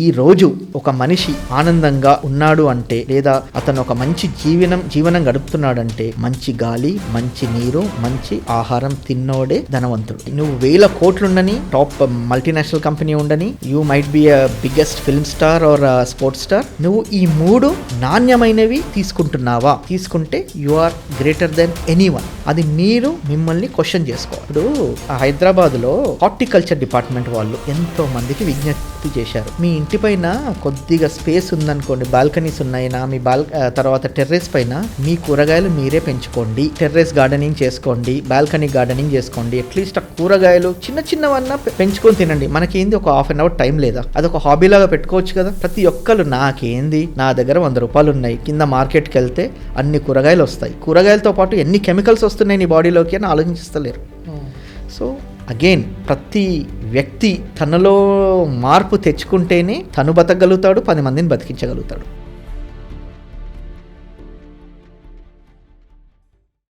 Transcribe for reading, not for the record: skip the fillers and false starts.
ఈ రోజు ఒక మనిషి ఆనందంగా ఉన్నాడు అంటే, లేదా అతను ఒక మంచి జీవనం గడుపుతున్నాడంటే, మంచి గాలి, మంచి నీరు, మంచి ఆహారం తిన్నోడే ధనవంతుడు. నువ్వు 1000 కోట్లుండని, టాప్ మల్టీనేషనల్ కంపెనీ ఉండని, you might be a biggest film star or sports star, నువ్వు ఈ 3 నాణ్యమైనవి తీసుకుంటున్నావా? తీసుకుంటే you are greater than anyone. అది మీరు మిమ్మల్ని క్వశ్చన్ చేసుకోవాలి. ఇప్పుడు హైదరాబాద్ లో హార్టికల్చర్ డిపార్ట్మెంట్ వాళ్ళు ఎంతో మందికి విజ్ఞప్తి చేశారు, మీ ఇంటి పైన కొద్దిగా స్పేస్ ఉందనుకోండి, బాల్కనీస్ ఉన్నాయినా, మీ తర్వాత టెర్రస్ పైన మీ కూరగాయలు మీరే పెంచుకోండి, టెర్రస్ గార్డెనింగ్ చేసుకోండి, బాల్కనీ గార్డెనింగ్ చేసుకోండి, అట్లీస్ట్ ఆ కూరగాయలు చిన్నవన్నా పెంచుకొని తినండి. మనకేంది ఒక హాఫ్ అన్ అవర్ టైం లేదా? అదొక హాబీలాగా పెట్టుకోవచ్చు కదా. ప్రతి ఒక్కరు నాకేంది, నా దగ్గర 100 రూపాయలు ఉన్నాయి, కింద మార్కెట్కి వెళ్తే అన్ని కూరగాయలు వస్తాయి, కూరగాయలతో పాటు ఎన్ని కెమికల్స్ వస్తున్నాయి నీ బాడీలోకి అని ఆలోచిస్తలేరు. సో అగైన్, ప్రతి వ్యక్తి తనలో మార్పు తెచ్చుకుంటేనే తను బతకగలుగుతాడు, 10 మందిని బతికించగలుగుతాడు.